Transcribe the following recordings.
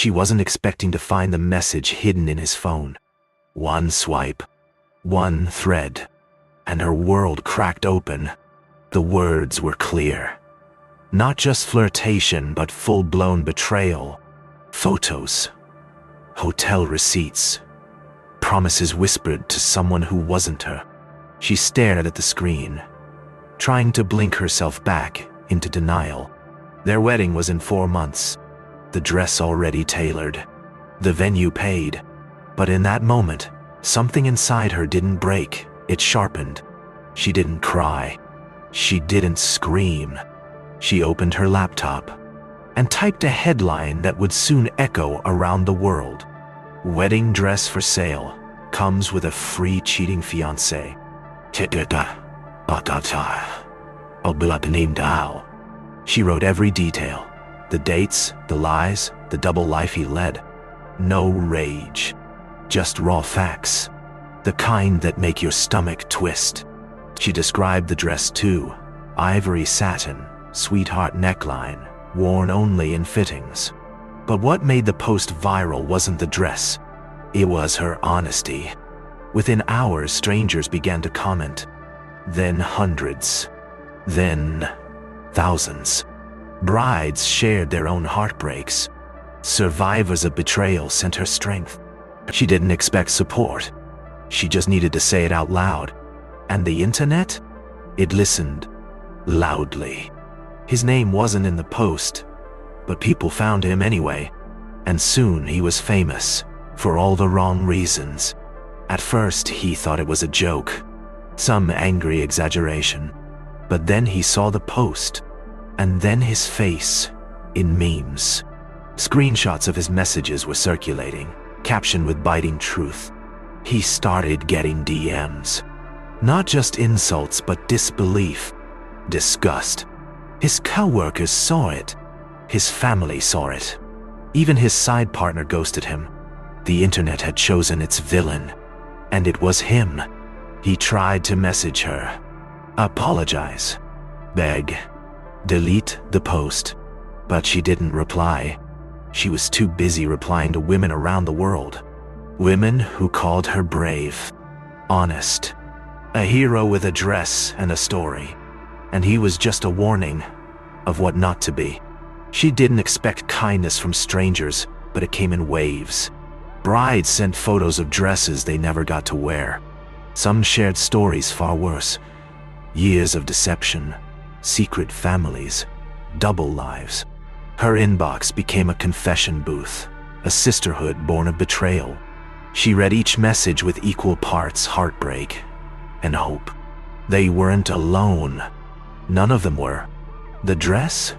She wasn't expecting to find the message hidden in his phone. One swipe, one thread, and her world cracked open. The words were clear. Not just flirtation, but full-blown betrayal. Photos, hotel receipts, promises whispered to someone who wasn't her. She stared at the screen, trying to blink herself back into denial. Their wedding was in 4 months. The dress already tailored. The venue paid. But in that moment, something inside her didn't break. It sharpened. She didn't cry. She didn't scream. She opened her laptop and typed a headline that would soon echo around the world. Wedding dress for sale. Comes with a free cheating fiancé. She wrote every detail. The dates, the lies, the double life he led. No rage. Just raw facts. The kind that make your stomach twist. She described the dress too. Ivory satin, sweetheart neckline, worn only in fittings. But what made the post viral wasn't the dress. It was her honesty. Within hours, strangers began to comment. Then hundreds. Then thousands. Brides shared their own heartbreaks. Survivors of betrayal sent her strength. She didn't expect support. She just needed to say it out loud. And the internet? It listened loudly. His name wasn't in the post, but people found him anyway. And soon he was famous, for all the wrong reasons. At first he thought it was a joke, some angry exaggeration. But then he saw the post, and then his face in memes. Screenshots of his messages were circulating, captioned with biting truth. He started getting DMs. Not just insults, but disbelief, disgust. His co-workers saw it. His family saw it. Even his side partner ghosted him. The internet had chosen its villain, and it was him. He tried to message her, apologize, beg, delete the post, but she didn't reply. She was too busy replying to women around the world. Women who called her brave, honest, a hero with a dress and a story. And he was just a warning of what not to be. She didn't expect kindness from strangers, but it came in waves. Brides sent photos of dresses they never got to wear. Some shared stories far worse. Years of deception, secret families, double lives. Her inbox became a confession booth, a sisterhood born of betrayal. She read each message with equal parts heartbreak and hope. They weren't alone. None of them were. The dress,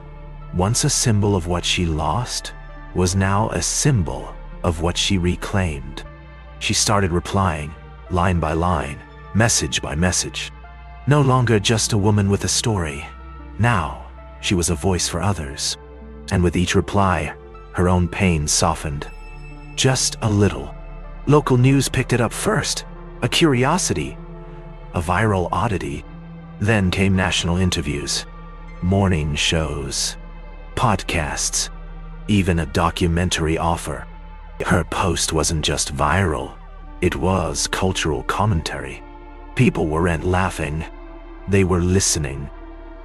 once a symbol of what she lost, was now a symbol of what she reclaimed. She started replying, line by line, message by message. No longer just a woman with a story. Now, she was a voice for others. And with each reply, her own pain softened. Just a little. Local news picked it up first, a curiosity, a viral oddity. Then came national interviews, morning shows, podcasts, even a documentary offer. Her post wasn't just viral, it was cultural commentary. People weren't laughing, they were listening.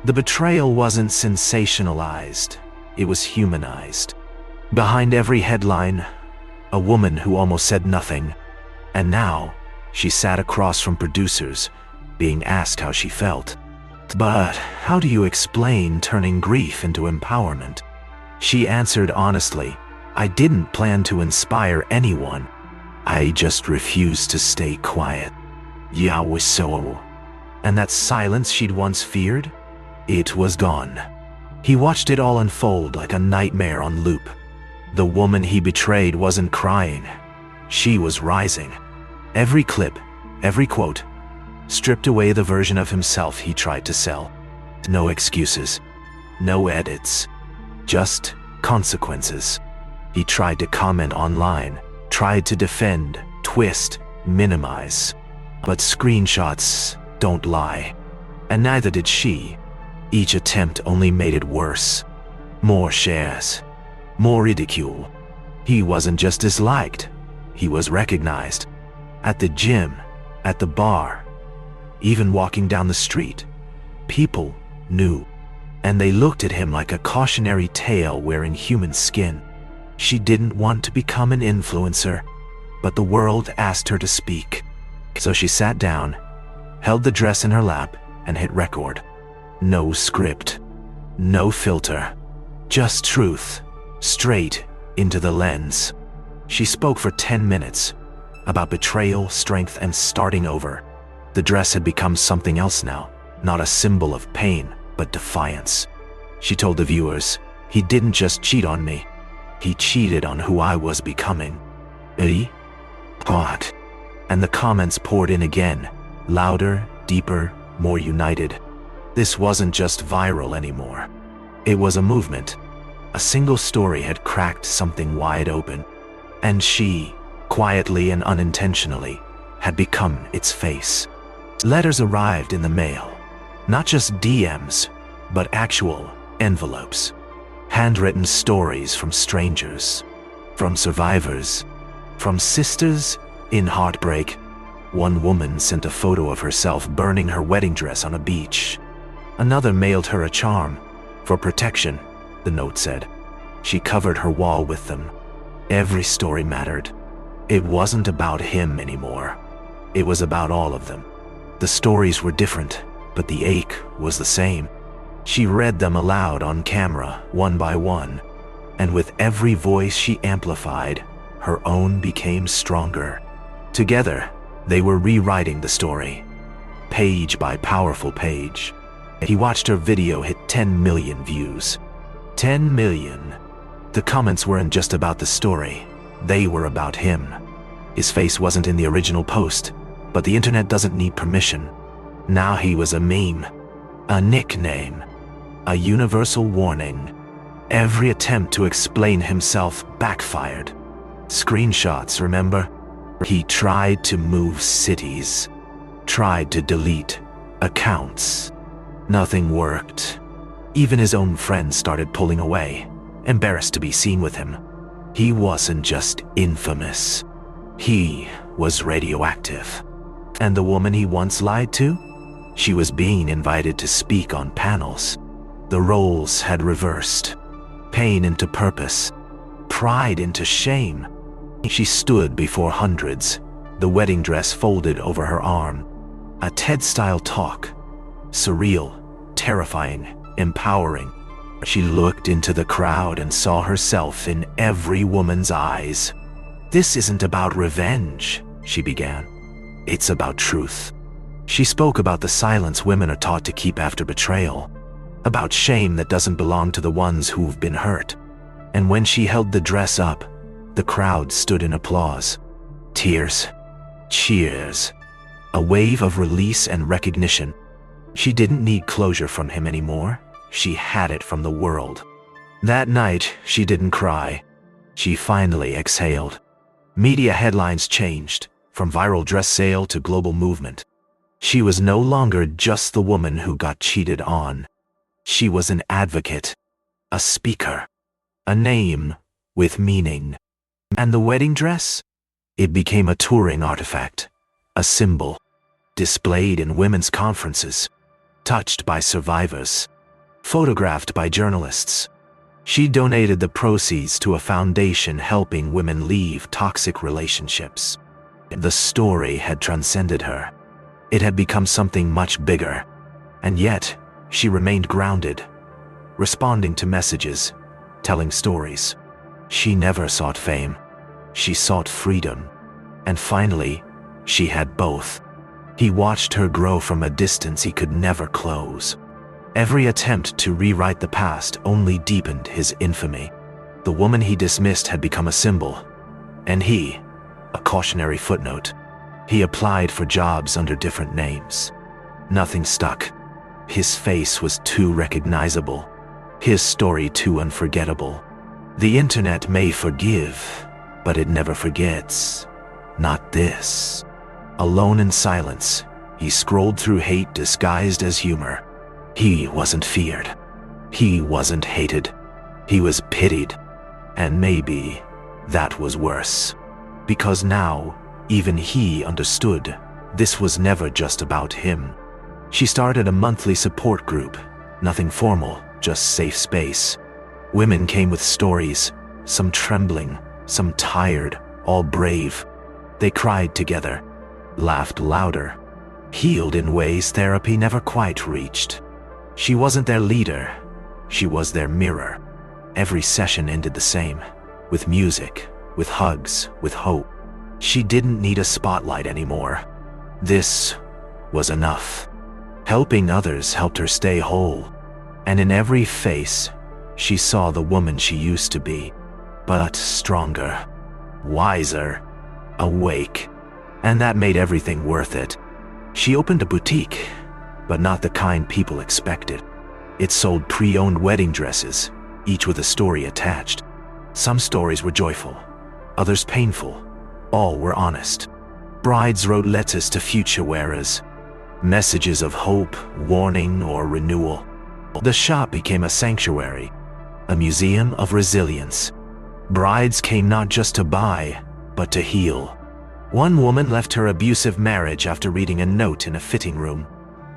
The betrayal wasn't sensationalized, it was humanized. Behind every headline, a woman who almost said nothing. And now, she sat across from producers, being asked how she felt. But how do you explain turning grief into empowerment? She answered honestly, I didn't plan to inspire anyone. I just refused to stay quiet. Yeah, was so. And that silence she'd once feared? It was gone. He watched it all unfold like a nightmare on loop. The woman he betrayed wasn't crying. She was rising. Every clip, every quote, stripped away the version of himself he tried to sell. No excuses, no edits, just consequences. He tried to comment online, tried to defend, twist, minimize. But screenshots don't lie. And neither did she. Each attempt only made it worse. More shares, more ridicule. He wasn't just disliked, he was recognized. At the gym, at the bar, even walking down the street, people knew. And they looked at him like a cautionary tale wearing human skin. She didn't want to become an influencer, but the world asked her to speak. So she sat down, held the dress in her lap, and hit record. No script, no filter, just truth, straight into the lens. She spoke for 10 minutes about betrayal, strength, and starting over. The dress had become something else now, not a symbol of pain, but defiance. She told the viewers, he didn't just cheat on me, he cheated on who I was becoming. Hot. And the comments poured in again, louder, deeper, more united. This wasn't just viral anymore. It was a movement. A single story had cracked something wide open, and she, quietly and unintentionally, had become its face. Letters arrived in the mail, not just DMs, but actual envelopes. Handwritten stories from strangers, from survivors, from sisters in heartbreak. One woman sent a photo of herself burning her wedding dress on a beach. Another mailed her a charm for protection, the note said. She covered her wall with them. Every story mattered. It wasn't about him anymore. It was about all of them. The stories were different, but the ache was the same. She read them aloud on camera, one by one, and with every voice she amplified, her own became stronger. Together, they were rewriting the story, page by powerful page. He watched her video hit 10 million views. 10 million. The comments weren't just about the story, they were about him. His face wasn't in the original post, but the internet doesn't need permission. Now he was a meme, a nickname, a universal warning. Every attempt to explain himself backfired. Screenshots, remember? He tried to move cities, tried to delete accounts. Nothing worked. Even his own friends started pulling away, embarrassed to be seen with him. He wasn't just infamous. He was radioactive. And the woman he once lied to? She was being invited to speak on panels. The roles had reversed. Pain into purpose. Pride into shame. She stood before hundreds, the wedding dress folded over her arm. A TED-style talk. Surreal, terrifying, empowering. She looked into the crowd and saw herself in every woman's eyes. "This isn't about revenge," she began. "It's about truth." She spoke about the silence women are taught to keep after betrayal, about shame that doesn't belong to the ones who've been hurt. And when she held the dress up, the crowd stood in applause. Tears. Cheers. A wave of release and recognition. She didn't need closure from him anymore. She had it from the world. That night, she didn't cry. She finally exhaled. Media headlines changed, from viral dress sale to global movement. She was no longer just the woman who got cheated on. She was an advocate, a speaker, a name with meaning. And the wedding dress? It became a touring artifact, a symbol, displayed in women's conferences, touched by survivors, photographed by journalists. She donated the proceeds to a foundation helping women leave toxic relationships. The story had transcended her. It had become something much bigger, and yet she remained grounded, responding to messages, telling stories. She never sought fame. She sought freedom. And finally, she had both. He watched her grow from a distance he could never close. Every attempt to rewrite the past only deepened his infamy. The woman he dismissed had become a symbol, and he, a cautionary footnote. He applied for jobs under different names. Nothing stuck. His face was too recognizable. His story too unforgettable. The internet may forgive, but it never forgets. Not this. Alone in silence, he scrolled through hate disguised as humor. He wasn't feared. He wasn't hated. He was pitied. And maybe, That was worse. Because now, even he understood this was never just about him. She started a monthly support group. Nothing formal, just safe space. Women came with stories, some trembling, some tired, all brave. They cried together, laughed louder, healed in ways therapy never quite reached. She wasn't their leader, she was their mirror. Every session ended the same, with music, with hugs, with hope. She didn't need a spotlight anymore. This was enough. Helping others helped her stay whole, and in every face, she saw the woman she used to be, but stronger, wiser, awake, and that made everything worth it. She opened a boutique, but not the kind people expected. It sold pre-owned wedding dresses, each with a story attached. Some stories were joyful, others painful. All were honest. Brides wrote letters to future wearers, messages of hope, warning, or renewal. The shop became a sanctuary, a museum of resilience. Brides came not just to buy, but to heal. One woman left her abusive marriage after reading a note in a fitting room.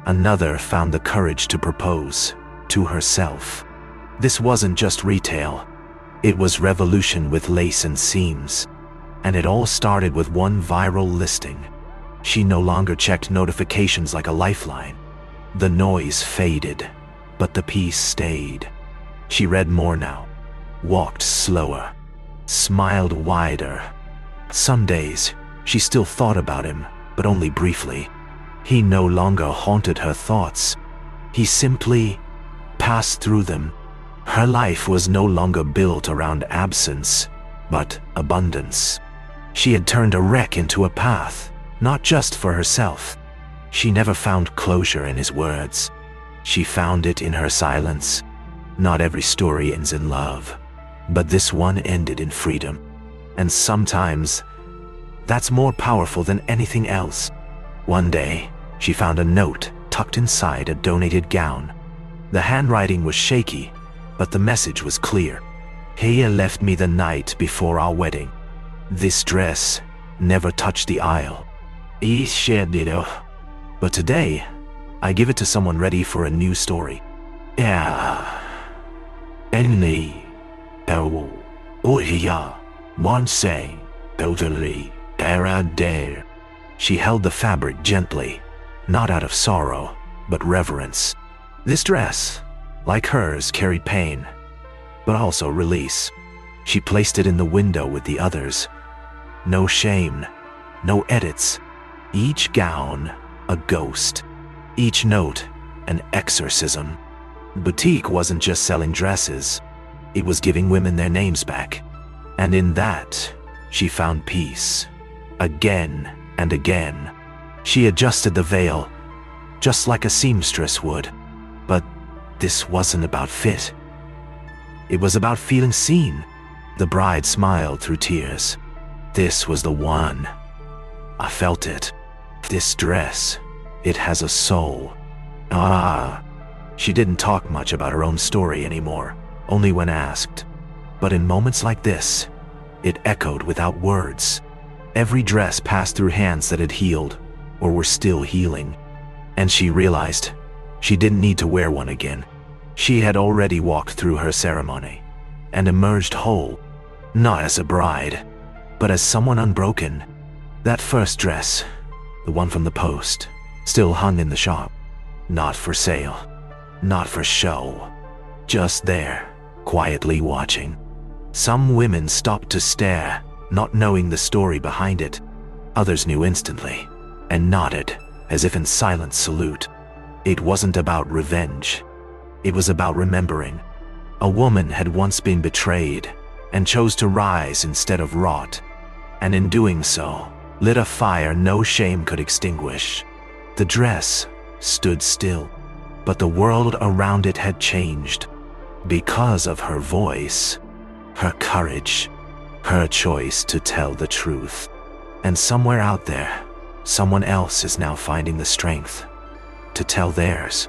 Another found the courage to propose to herself. This wasn't just retail. It was revolution with lace and seams. And it all started with one viral listing. She no longer checked notifications like a lifeline. The noise faded, but the peace stayed. She read more now, walked slower, smiled wider. Some days, she still thought about him, but only briefly. He no longer haunted her thoughts. He simply passed through them. Her life was no longer built around absence, but abundance. She had turned a wreck into a path, not just for herself. She never found closure in his words. She found it in her silence. Not every story ends in love, but this one ended in freedom. And sometimes, that's more powerful than anything else. One day, she found a note tucked inside a donated gown. The handwriting was shaky, but the message was clear. He left me the night before our wedding. This dress never touched the aisle. He shared it, but today, I give it to someone ready for a new story. Yeah. Any. Oh. Ohiya. Monse. Totally. Dare. She held the fabric gently, not out of sorrow, but reverence. This dress, like hers, carried pain, but also release. She placed it in the window with the others. No shame, no edits. Each gown, a ghost. Each note, an exorcism. Boutique wasn't just selling dresses. It was giving women their names back. And in that, she found peace. Again and again. She adjusted the veil, just like a seamstress would. But this wasn't about fit. It was about feeling seen. The bride smiled through tears. This was the one. I felt it. This dress, it has a soul. She didn't talk much about her own story anymore, only when asked. But in moments like this, it echoed without words. Every dress passed through hands that had healed, or were still healing. And she realized she didn't need to wear one again. She had already walked through her ceremony, and emerged whole, not as a bride, but as someone unbroken. That first dress, the one from the post, still hung in the shop. Not for sale, not for show. Just there, quietly watching. Some women stopped to stare, not knowing the story behind it. Others knew instantly, and nodded, as if in silent salute. It wasn't about revenge. It was about remembering. A woman had once been betrayed, and chose to rise instead of rot. And in doing so, lit a fire no shame could extinguish. The dress stood still, but the world around it had changed. Because of her voice, her courage, her choice to tell the truth. And somewhere out there, someone else is now finding the strength to tell theirs.